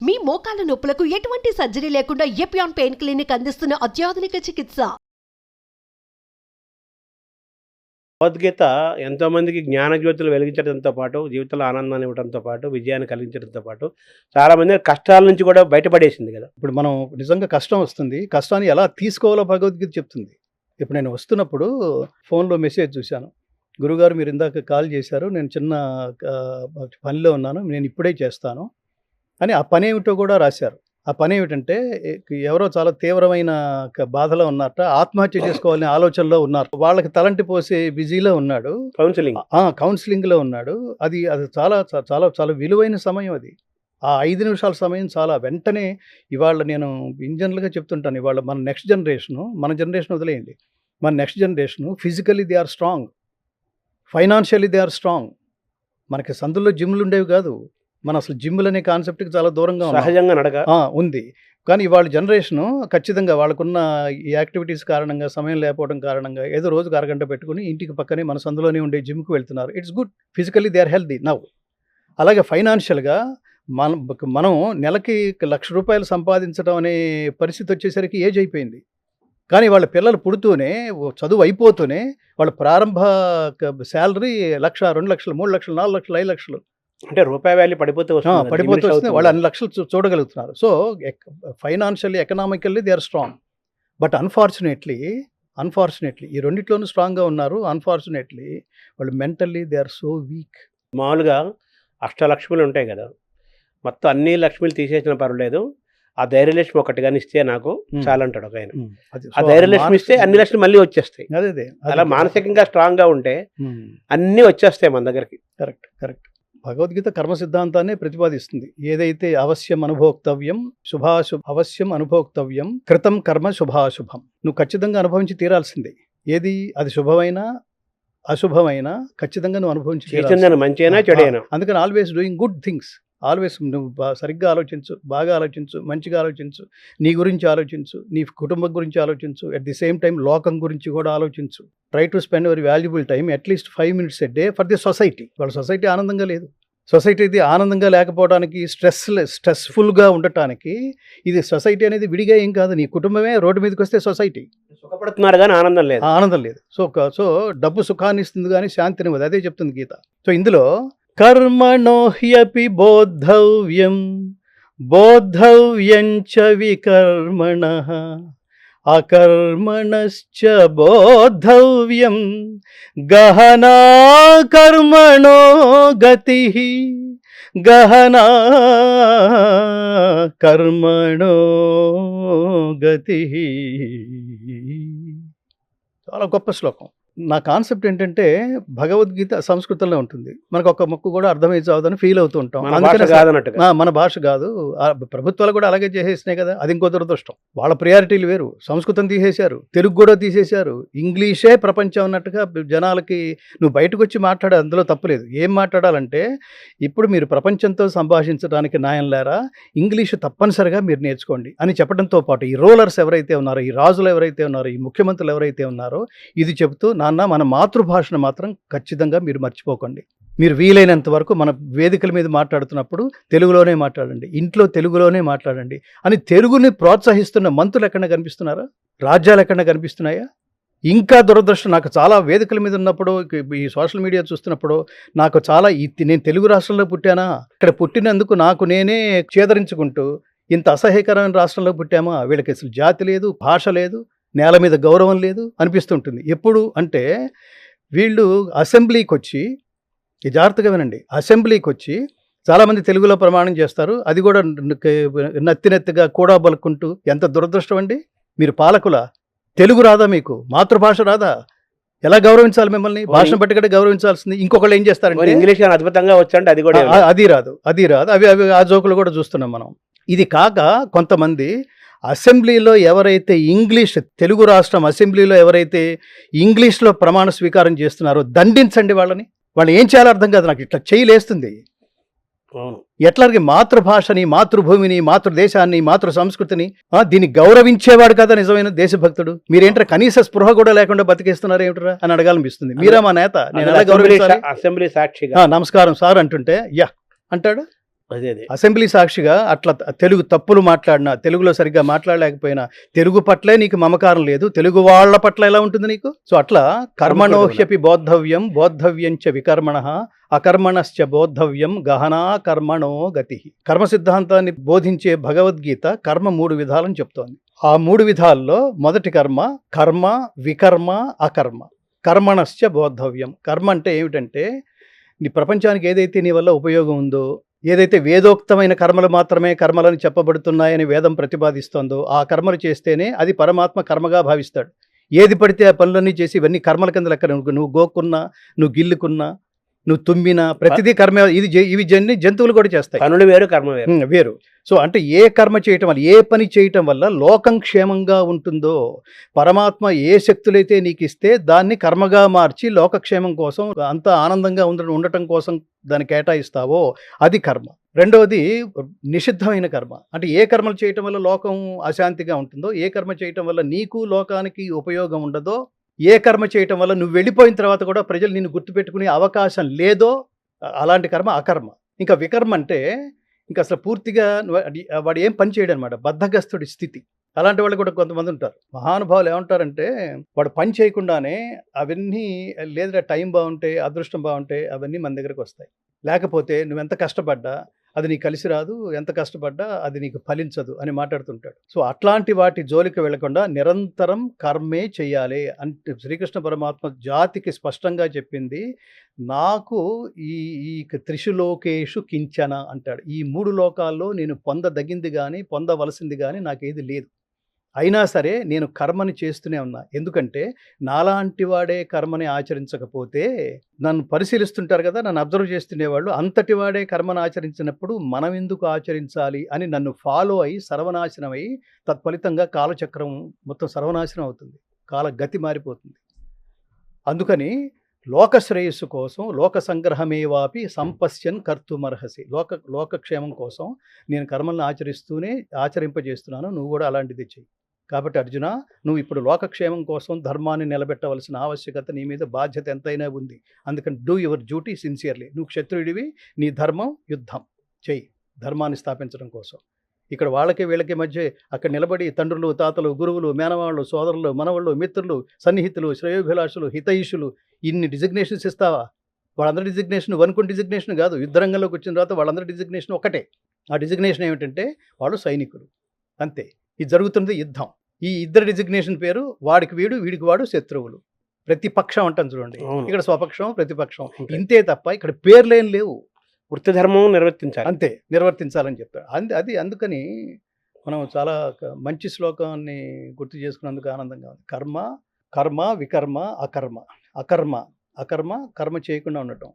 మీ మోకాల నొప్పులకు ఎటువంటి సర్జరీ లేకుండా ఎపియాన్ పెయిన్ క్లినిక్ అందిస్తున్న అత్యాధునిక చికిత్స. భగవద్గీత ఎంతోమందికి జ్ఞానజ్యోతులు వెలిగించడంతో పాటు జీవితంలో ఆనందాన్ని ఇవ్వడంతో పాటు విజయాన్ని కలిగించడంతో పాటు చాలామంది కష్టాల నుంచి కూడా బయటపడేసింది కదా. ఇప్పుడు మనం నిజంగా కష్టం వస్తుంది, కష్టాన్ని ఎలా తీసుకోవాలో భగవద్గీత చెప్తుంది. ఇప్పుడు నేను వస్తున్నప్పుడు ఫోన్లో మెసేజ్ చూశాను, గురుగారు మీరు ఇందాక కాల్ చేశారు, నేను చిన్న పనిలో ఉన్నాను, నేను ఇప్పుడే చేస్తాను అని. ఆ పని ఏమిటో కూడా రాశారు. ఆ పని ఏమిటంటే ఎవరో చాలా తీవ్రమైన బాధలో ఉన్నారట, ఆత్మహత్య చేసుకోవాలనే ఆలోచనలో ఉన్నారు. వాళ్ళకి తలంటి పోసే బిజీలో ఉన్నాడు, కౌన్సిలింగ్లో ఉన్నాడు. అది చాలా చాలా చాలా విలువైన సమయం అది. ఆ 5 నిమిషాల సమయం చాలా. వెంటనే ఇవాళ నేను ఇంజనరల్గా చెప్తుంటాను, ఇవాళ మన నెక్స్ట్ జనరేషను, మన జనరేషన్ వదిలేయండి, మన next generation physically they are strong, financially they are strong. మనకి సందుల్లో జిమ్లు ఉండేవి కాదు, మన అసలు జిమ్లు అనే కాన్సెప్ట్కి చాలా దూరంగా సహజంగా నడక ఉంది. కానీ ఇవాళ జనరేషను ఖచ్చితంగా వాళ్ళకున్న ఈ యాక్టివిటీస్ కారణంగా, సమయం లేకపోవడం కారణంగా ఏదో రోజుకు అరగంట పెట్టుకుని ఇంటికి పక్కనే మన సందులోనే ఉండే జిమ్కి వెళ్తున్నారు. It's good, physically they are healthy now. అలాగే ఫైనాన్షియల్గా మనం నెలకి ₹1,00,000 సంపాదించడం అనే పరిస్థితి వచ్చేసరికి ఏజ్ అయిపోయింది. కానీ వాళ్ళ పిల్లలు పుడుతూనే, చదువు అయిపోతూనే వాళ్ళ ప్రారంభ శాలరీ 1,00,000, 2,00,000, 3,00,000, 4,00,000, 5,00,000. అంటే రూపాయి వాల్యూ పడిపోతూ వస్తుంది. వాళ్ళు అన్ని లక్షలు చూడగలుగుతున్నారు. So financially, economically they are strong. But unfortunately ఈ రెండిట్లోనూ స్ట్రాంగ్గా ఉన్నారు. అన్ఫార్చునేట్లీ వాళ్ళు mentally they are so weak. మామూలుగా అష్టలక్ష్ములు ఉంటాయి కదా, మొత్తం అన్ని లక్ష్మిలు తీసేసిన పర్వాలేదు, ఆ ధైర్యలక్ష్మి ఒకటి కానీ ఇస్తే నాకు చాలా అంటాడు ఒక ఆయన. ఆ ధైర్యలక్ష్మి ఇస్తే అన్ని లక్ష్మి మళ్ళీ వచ్చేస్తాయి. అదే అలా మానసికంగా స్ట్రాంగ్గా ఉంటే అన్నీ వచ్చేస్తాయి మన దగ్గరికి. కరెక్ట్. భగవద్గీత కర్మ సిద్ధాంతాన్ని ప్రతిపాదిస్తుంది. ఏదైతే అవశ్యం అనుభోక్తవ్యం, అవశ్యం అనుభోక్తవ్యం, కృతం కర్మ శుభాశుభం. నువ్వు ఖచ్చితంగా అనుభవించి తీరాల్సిందే. ఏది అది శుభమైనా అశుభమైనా ఖచ్చితంగా నువ్వు అనుభవించి, మంచి చెడైనా. అందుకని always doing good things. Always నువ్వు సరిగ్గా ఆలోచించు, బాగా ఆలోచించు, మంచిగా ఆలోచించు, నీ గురించి ఆలోచించు, నీ కుటుంబం గురించి ఆలోచించు, అట్ ది సేమ్ టైం లోకం గురించి కూడా ఆలోచించు. Try to spend your valuable time at least 5 minutes a day for the society. వాళ్ళ సొసైటీ ఆనందంగా లేదు. సొసైటీ ఇది ఆనందంగా లేకపోవడానికి, స్ట్రెస్ఫుల్గా ఉండటానికి, ఇది సొసైటీ అనేది విడిగా ఏం కాదు, నీ కుటుంబమే రోడ్డు మీదకి వస్తే సొసైటీ. సుఖపడుతున్నారు కానీ ఆనందం లేదు. సో డబ్బు సుఖాన్ని ఇస్తుంది కానీ శాంతిని ఇవ్వదు. అదే చెప్తుంది గీత. సో ఇందులో కర్మణో హ్యపి బోద్ధవ్యం చ వికర్మణః అకర్మణశ్చ బోద్ధవ్యం గహనా కర్మణో గతిః గహనా కర్మణో గతిః. చాలా గొప్ప శ్లోకం. నా కాన్సెప్ట్ ఏంటంటే భగవద్గీత సంస్కృతంలో ఉంటుంది, మనకు ఒక మొక్కు కూడా అర్థమై చావదని ఫీల్ అవుతూ ఉంటాం. మన భాష కాదు, ప్రభుత్వాలు కూడా అలాగే చేసేసినాయి కదా. అది ఇంకో దురదృష్టం. వాళ్ళ ప్రియారిటీలు వేరు. సంస్కృతం తీసేశారు, తెలుగు కూడా తీసేశారు, ఇంగ్లీషే ప్రపంచం అన్నట్టుగా జనాలకి. నువ్వు బయటకు వచ్చి మాట్లాడే, అందులో తప్పులేదు. ఏం మాట్లాడాలంటే, ఇప్పుడు మీరు ప్రపంచంతో సంభాషించడానికి న్యాయం లేరా, ఇంగ్లీషు తప్పనిసరిగా మీరు నేర్చుకోండి అని చెప్పడంతో పాటు, ఈ రూలర్స్ ఎవరైతే ఉన్నారో, ఈ రాజులు ఎవరైతే ఉన్నారో, ఈ ముఖ్యమంత్రులు ఎవరైతే ఉన్నారో, ఇది చెబుతూ, నాన్న మన మాతృభాషను మాత్రం ఖచ్చితంగా మీరు మర్చిపోకండి. మీరు వీలైనంత వరకు మన వేదికల మీద మాట్లాడుతున్నప్పుడు తెలుగులోనే మాట్లాడండి, ఇంట్లో తెలుగులోనే మాట్లాడండి అని తెలుగుని ప్రోత్సహిస్తున్న మంత్రులు ఎక్కడ కనిపిస్తున్నారా? రాజ్యాలు ఎక్కడ కనిపిస్తున్నాయా? ఇంకా దురదృష్టం, నాకు చాలా వేదికల మీద ఉన్నప్పుడు, ఈ సోషల్ మీడియా చూస్తున్నప్పుడు నాకు చాలా, నేను తెలుగు రాష్ట్రంలో పుట్టానా, ఇక్కడ పుట్టినందుకు నాకు నేనే చేదరించుకుంటూ, ఇంత అసహ్యకరమైన రాష్ట్రంలో పుట్టామా, వీళ్ళకి అసలు జాతి లేదు, భాష లేదు, నేల మీద గౌరవం లేదు అనిపిస్తుంటుంది. ఎప్పుడు అంటే, వీళ్ళు అసెంబ్లీకి వచ్చి, జాగ్రత్తగా వినండి, అసెంబ్లీకి వచ్చి చాలామంది తెలుగులో ప్రమాణం చేస్తారు, అది కూడా నత్తినెత్తిగా కూడా బలుకుంటూ. ఎంత దురదృష్టం అండి. మీరు పాలకుల, తెలుగు రాదా మీకు? మాతృభాష రాదా? ఎలా గౌరవించాలి మిమ్మల్ని? భాషను బట్టి కూడా గౌరవించాల్సింది. ఇంకొకళ్ళు ఏం చేస్తారంటే, ఇంగ్లీష్ అద్భుతంగా వచ్చండి, అది రాదు. అవి ఆ జోకులు కూడా చూస్తున్నాం మనం. ఇది కాక కొంతమంది అసెంబ్లీలో ఎవరైతే తెలుగు రాష్ట్రం అసెంబ్లీలో ఎవరైతే ఇంగ్లీష్లో ప్రమాణ స్వీకారం చేస్తున్నారో దండించండి వాళ్ళని. వాళ్ళు ఏం చేయాలో అర్థం కాదు నాకు. ఇట్లా చేయలేస్తుంది. ఎట్లాగే మాతృభాషని, మాతృభూమిని, మాతృదేశాన్ని, మాతృ సంస్కృతిని దీన్ని గౌరవించేవాడు కదా నిజమైన దేశభక్తుడు. మీరేంటారా కనీస స్పృహ కూడా లేకుండా బతికేస్తున్నారు ఏమిట్రా అని అడగాలనిపిస్తుంది. మీరా మా నేత, నేను ఎలా గౌరవించాలి? అసెంబ్లీ సాక్షిగా నమస్కారం సార్ అంటుంటే యా అంటాడు. అదే అదే అసెంబ్లీ సాక్షిగా అట్లా తెలుగు తప్పులు మాట్లాడినా, తెలుగులో సరిగ్గా మాట్లాడలేకపోయినా, తెలుగు పట్లే నీకు మమకారం లేదు, తెలుగు వాళ్ళ పట్ల ఎలా ఉంటుంది నీకు? సో అట్లా కర్మణోహ్యపి బోద్ధవ్యం బోద్ధవ్యంచ వికర్మణః అకర్మణశ్చ బోద్ధవ్యం గహనా కర్మణో గతి. కర్మ సిద్ధాంతాన్ని బోధించే భగవద్గీత కర్మ 3 విధాలని చెప్తోంది. ఆ 3 విధాల్లో మొదటి కర్మ కర్మ, వికర్మ, అకర్మ. కర్మణశ్చ బోద్ధవ్యం. కర్మ అంటే ఏమిటంటే నీ ప్రపంచానికి ఏదైతే నీ వల్ల ఉపయోగం ఉందో, ఏదైతే వేదోక్తమైన కర్మలు మాత్రమే కర్మలని చెప్పబడుతున్నాయని వేదం ప్రతిపాదిస్తోందో ఆ కర్మలు చేస్తేనే అది పరమాత్మ కర్మగా భావిస్తాడు. ఏది పడితే ఆ పనులన్నీ చేసి ఇవన్నీ కర్మల కింద లెక్క. నువ్వు గోక్కున్నా, నువ్వు గిల్లుకున్నా, నువ్వు తుమ్మినా ప్రతిదీ కర్మ. ఇవి జంతువులు కూడా చేస్తాయి. పనులు వేరు, కర్మ వేరు. సో అంటే ఏ కర్మ చేయటం వల్ల, ఏ పని చేయటం వల్ల లోకం క్షేమంగా ఉంటుందో, పరమాత్మ ఏ శక్తులైతే నీకు ఇస్తే దాన్ని కర్మగా మార్చి లోకక్షేమం కోసం, అంతా ఆనందంగా ఉండటం కోసం దాన్ని కేటాయిస్తావో అది కర్మ. రెండవది నిషిద్ధమైన కర్మ. అంటే ఏ కర్మలు చేయటం వల్ల లోకం అశాంతిగా ఉంటుందో, ఏ కర్మ చేయటం వల్ల నీకు లోకానికి ఉపయోగం ఉండదో, ఏ కర్మ చేయటం వల్ల నువ్వు వెళ్ళిపోయిన తర్వాత కూడా ప్రజలు నిన్ను గుర్తుపెట్టుకునే అవకాశం లేదో అలాంటి కర్మ అకర్మ. ఇంకా వికర్మ అంటే ఇంకా అసలు పూర్తిగా వాడు ఏం పని చేయడు అనమాట, బద్ధగస్తుడి స్థితి. అలాంటి వాళ్ళు కూడా కొంతమంది ఉంటారు. మహానుభావులు ఏమంటారంటే వాడు పని చేయకుండానే అవన్నీ లేదా టైం బాగుంటే, అదృష్టం బాగుంటే అవన్నీ మన దగ్గరకు వస్తాయి. లేకపోతే నువ్వెంత కష్టపడ్డా అది నీకు కలిసి రాదు, ఎంత కష్టపడ్డా అది నీకు ఫలించదు అని మాట్లాడుతుంటాడు. సో అట్లాంటి వాటి జోలికి వెళ్లకుండా నిరంతరం కర్మే చెయ్యాలి అంటే శ్రీకృష్ణ పరమాత్మ జాతికి స్పష్టంగా చెప్పింది. నాకు ఈ ఈ త్రిషులోకేషు కించన అంటాడు. ఈ 3 లోకాల్లో నేను పొందదగింది కానీ పొందవలసింది కానీ నాకేది లేదు. అయినా సరే నేను కర్మని చేస్తూనే ఉన్నా. ఎందుకంటే నాలాంటి వాడే కర్మని ఆచరించకపోతే, నన్ను పరిశీలిస్తుంటారు కదా, నన్ను అబ్జర్వ్ చేస్తుండేవాళ్ళు, అంతటి వాడే కర్మను ఆచరించినప్పుడు మనం ఎందుకు ఆచరించాలి అని నన్ను ఫాలో అయ్యి సర్వనాశనం అయ్యి తత్ఫలితంగా కాలచక్రం మొత్తం సర్వనాశనం అవుతుంది, కాల గతి మారిపోతుంది. అందుకని లోక శ్రేయస్సు కోసం లోక సంగ్రహమేవాపి సంపశ్యన్ కర్తుమర్హసి. లోకక్షేమం కోసం నేను కర్మలను ఆచరింపజేస్తున్నాను, నువ్వు కూడా అలాంటిది చెయ్యి. కాబట్టి అర్జున, నువ్వు ఇప్పుడు లోకక్షేమం కోసం ధర్మాన్ని నిలబెట్టవలసిన ఆవశ్యకత, నీ మీద బాధ్యత ఎంతైనా ఉంది. అందుకని డూ యువర్ డ్యూటీ సిన్సియర్లీ. నువ్వు క్షత్రుడివి, నీ ధర్మం యుద్ధం చెయ్యి ధర్మాన్ని స్థాపించడం కోసం. ఇక్కడ వాళ్ళకి వీళ్ళకి మధ్య అక్కడ నిలబడి తండ్రులు, తాతలు, గురువులు, మేనవాళ్ళు, సోదరులు, మనవాళ్ళు, మిత్రులు, సన్నిహితులు, శ్రేయోభిలాషులు, హితైషులు ఇన్ని డిజిగ్నేషన్స్ ఇస్తావా? వాళ్ళందరి డిజిగ్నేషన్ వనుకుని డిజిగ్నేషన్ కాదు. యుద్ధరంగంలోకి వచ్చిన తర్వాత వాళ్ళందరి డిజిగ్నేషన్ ఒకటే. ఆ డిజిగ్నేషన్ ఏమిటంటే వాళ్ళు సైనికులు, అంతే. ఇది జరుగుతున్నది యుద్ధం. ఈ ఇద్దరు డిజిగ్నేషన్ పేరు వాడికి వీడు, వీడికి వాడు శత్రువులు. ప్రతిపక్షం అంటాం చూడండి. ఇక్కడ స్వపక్షం, ప్రతిపక్షం, ఇంతే తప్ప ఇక్కడ పేర్లేం లేవు. వృత్తి ధర్మం నిర్వర్తించాలి, అంతే, నిర్వర్తించాలని చెప్పాడు. అది అందుకని మనం చాలా మంచి శ్లోకాన్ని గుర్తు చేసుకున్నందుకు ఆనందంగా ఉంది. కర్మ, వికర్మ, అకర్మ. కర్మ చేయకుండా ఉండటం.